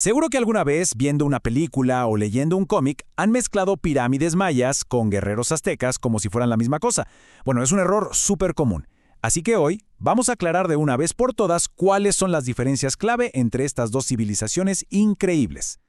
Seguro que alguna vez, viendo una película o leyendo un cómic, han mezclado pirámides mayas con guerreros aztecas como si fueran la misma cosa. Bueno, es un error súper común. Así que hoy vamos a aclarar de una vez por todas cuáles son las diferencias clave entre estas dos civilizaciones increíbles.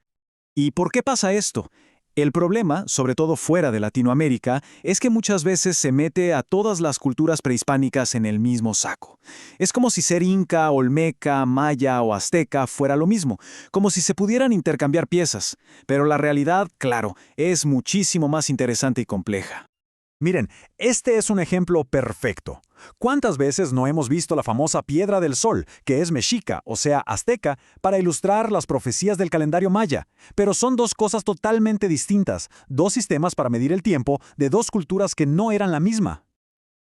¿Y por qué pasa esto? El problema, sobre todo fuera de Latinoamérica, es que muchas veces se mete a todas las culturas prehispánicas en el mismo saco. Es como si ser inca, olmeca, maya o azteca fuera lo mismo, como si se pudieran intercambiar piezas. Pero la realidad, claro, es muchísimo más interesante y compleja. Miren, este es un ejemplo perfecto. ¿Cuántas veces no hemos visto la famosa Piedra del Sol, que es mexica, o sea, azteca, para ilustrar las profecías del calendario maya? Pero son dos cosas totalmente distintas, dos sistemas para medir el tiempo de dos culturas que no eran la misma.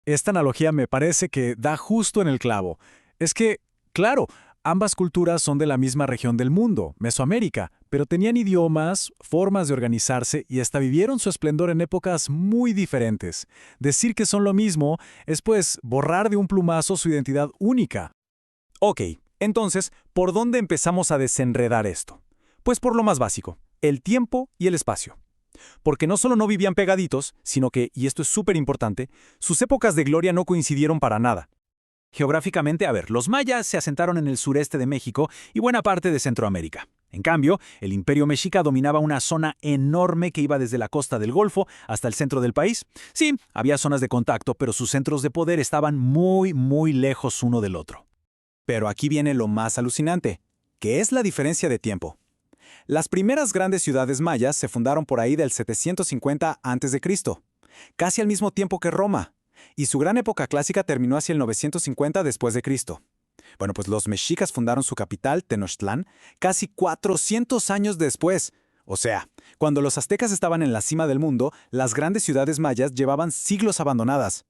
Esta analogía me parece que da justo en el clavo. Es que, claro, ambas culturas son de la misma región del mundo, Mesoamérica, pero tenían idiomas, formas de organizarse y hasta vivieron su esplendor en épocas muy diferentes. Decir que son lo mismo es pues borrar de un plumazo su identidad única. Ok, entonces, ¿por dónde empezamos a desenredar esto? Pues por lo más básico, el tiempo y el espacio. Porque no solo no vivían pegaditos, sino que, y esto es súper importante, sus épocas de gloria no coincidieron para nada. Geográficamente, los mayas se asentaron en el sureste de México y buena parte de Centroamérica. En cambio, el imperio mexica dominaba una zona enorme que iba desde la costa del Golfo hasta el centro del país. Sí, había zonas de contacto, pero sus centros de poder estaban muy lejos uno del otro. Pero aquí viene lo más alucinante, que es la diferencia de tiempo. Las primeras grandes ciudades mayas se fundaron por ahí del 750 a.C., casi al mismo tiempo que Roma, y su gran época clásica terminó hacia el 950 después de Cristo. Bueno, pues los mexicas fundaron su capital, Tenochtlán, casi 400 años después. O sea, cuando los aztecas estaban en la cima del mundo, las grandes ciudades mayas llevaban siglos abandonadas.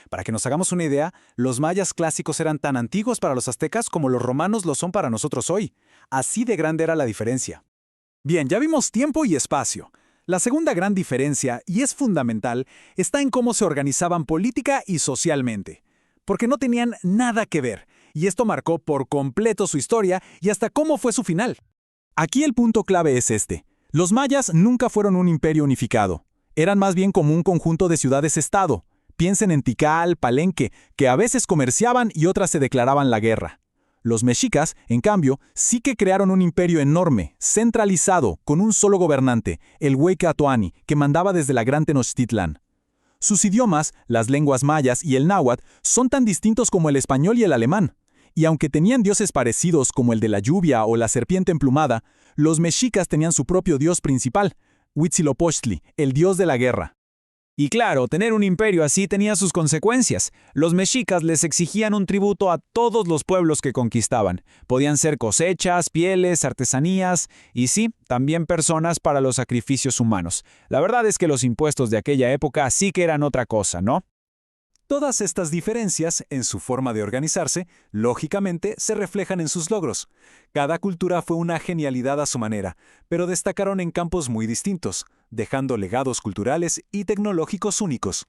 Para que nos hagamos una idea, los mayas clásicos eran tan antiguos para los aztecas como los romanos lo son para nosotros hoy. Así de grande era la diferencia. Bien, ya vimos tiempo y espacio. La segunda gran diferencia, y es fundamental, está en cómo se organizaban política y socialmente. Porque no tenían nada que ver, y esto marcó por completo su historia y hasta cómo fue su final. Aquí el punto clave es este. Los mayas nunca fueron un imperio unificado. Eran más bien como un conjunto de ciudades-estado. Piensen en Tikal, Palenque, que a veces comerciaban y otras se declaraban la guerra. Los mexicas, en cambio, sí que crearon un imperio enorme, centralizado, con un solo gobernante, el Hueyca Atoani, que mandaba desde la Gran Tenochtitlán. Sus idiomas, las lenguas mayas y el náhuatl, son tan distintos como el español y el alemán. Y aunque tenían dioses parecidos como el de la lluvia o la serpiente emplumada, los mexicas tenían su propio dios principal, Huitzilopochtli, el dios de la guerra. Y claro, tener un imperio así tenía sus consecuencias. Los mexicas les exigían un tributo a todos los pueblos que conquistaban. Podían ser cosechas, pieles, artesanías y sí, también personas para los sacrificios humanos. La verdad es que los impuestos de aquella época sí que eran otra cosa, ¿no? Todas estas diferencias, en su forma de organizarse, lógicamente se reflejan en sus logros. Cada cultura fue una genialidad a su manera, pero destacaron en campos muy distintos, dejando legados culturales y tecnológicos únicos.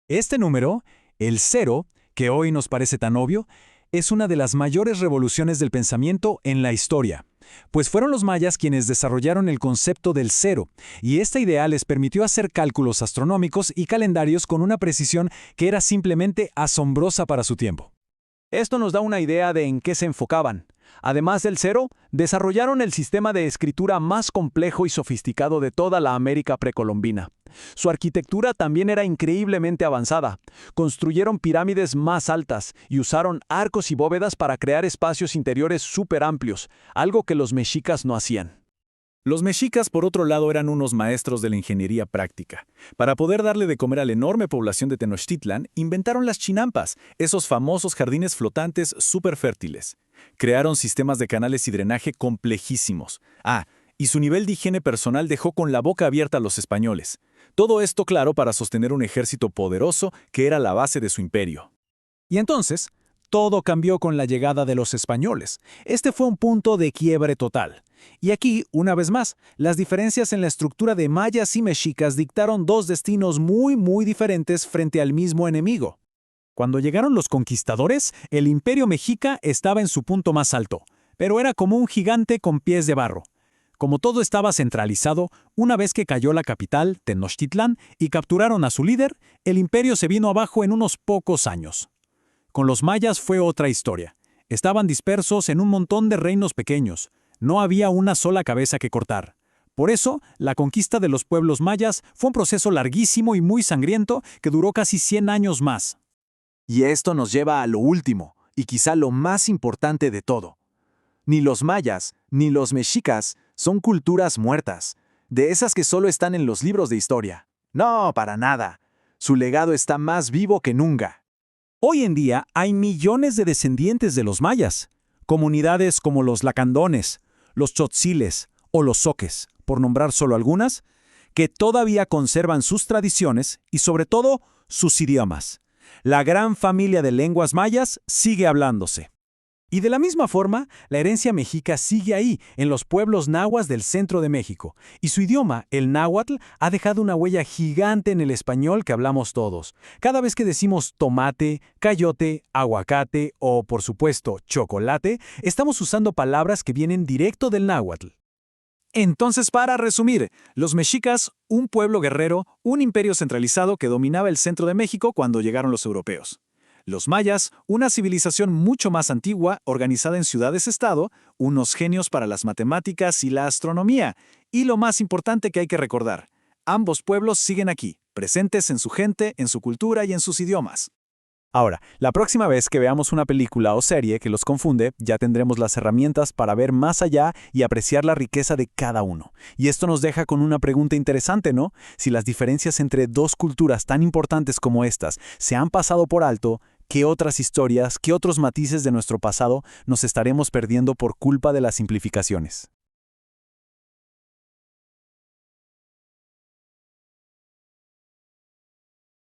Este número, el cero, que hoy nos parece tan obvio, es una de las mayores revoluciones del pensamiento en la historia, pues fueron los mayas quienes desarrollaron el concepto del cero, y esta idea les permitió hacer cálculos astronómicos y calendarios con una precisión que era simplemente asombrosa para su tiempo. Esto nos da una idea de en qué se enfocaban. Además del cero, desarrollaron el sistema de escritura más complejo y sofisticado de toda la América precolombina. Su arquitectura también era increíblemente avanzada. Construyeron pirámides más altas y usaron arcos y bóvedas para crear espacios interiores súper amplios, algo que los mexicas no hacían. Los mexicas, por otro lado, eran unos maestros de la ingeniería práctica. Para poder darle de comer a la enorme población de Tenochtitlán, inventaron las chinampas, esos famosos jardines flotantes súper fértiles. Crearon sistemas de canales y drenaje complejísimos. Y su nivel de higiene personal dejó con la boca abierta a los españoles. Todo esto, claro, para sostener un ejército poderoso que era la base de su imperio. Y entonces, todo cambió con la llegada de los españoles. Este fue un punto de quiebre total. Y aquí, una vez más, las diferencias en la estructura de mayas y mexicas dictaron dos destinos muy diferentes frente al mismo enemigo. Cuando llegaron los conquistadores, el imperio mexica estaba en su punto más alto, pero era como un gigante con pies de barro. Como todo estaba centralizado, una vez que cayó la capital, Tenochtitlán, y capturaron a su líder, el imperio se vino abajo en unos pocos años. Con los mayas fue otra historia. Estaban dispersos en un montón de reinos pequeños. No había una sola cabeza que cortar. Por eso, la conquista de los pueblos mayas fue un proceso larguísimo y muy sangriento que duró casi 100 años más. Y esto nos lleva a lo último, y quizá lo más importante de todo. Ni los mayas, ni los mexicas son culturas muertas, de esas que solo están en los libros de historia. No, para nada. Su legado está más vivo que nunca. Hoy en día hay millones de descendientes de los mayas. Comunidades como los lacandones, los tzotziles o los zoques, por nombrar solo algunas, que todavía conservan sus tradiciones y sobre todo sus idiomas. La gran familia de lenguas mayas sigue hablándose. Y de la misma forma, la herencia mexica sigue ahí, en los pueblos nahuas del centro de México, y su idioma, el náhuatl, ha dejado una huella gigante en el español que hablamos todos. Cada vez que decimos tomate, cayote, aguacate o, por supuesto, chocolate, estamos usando palabras que vienen directo del náhuatl. Entonces, para resumir, los mexicas, un pueblo guerrero, un imperio centralizado que dominaba el centro de México cuando llegaron los europeos. Los mayas, una civilización mucho más antigua, organizada en ciudades-estado, unos genios para las matemáticas y la astronomía. Y lo más importante que hay que recordar, ambos pueblos siguen aquí, presentes en su gente, en su cultura y en sus idiomas. Ahora, la próxima vez que veamos una película o serie que los confunde, ya tendremos las herramientas para ver más allá y apreciar la riqueza de cada uno. Y esto nos deja con una pregunta interesante, ¿no? Si las diferencias entre dos culturas tan importantes como estas se han pasado por alto, ¿qué otras historias, qué otros matices de nuestro pasado nos estaremos perdiendo por culpa de las simplificaciones?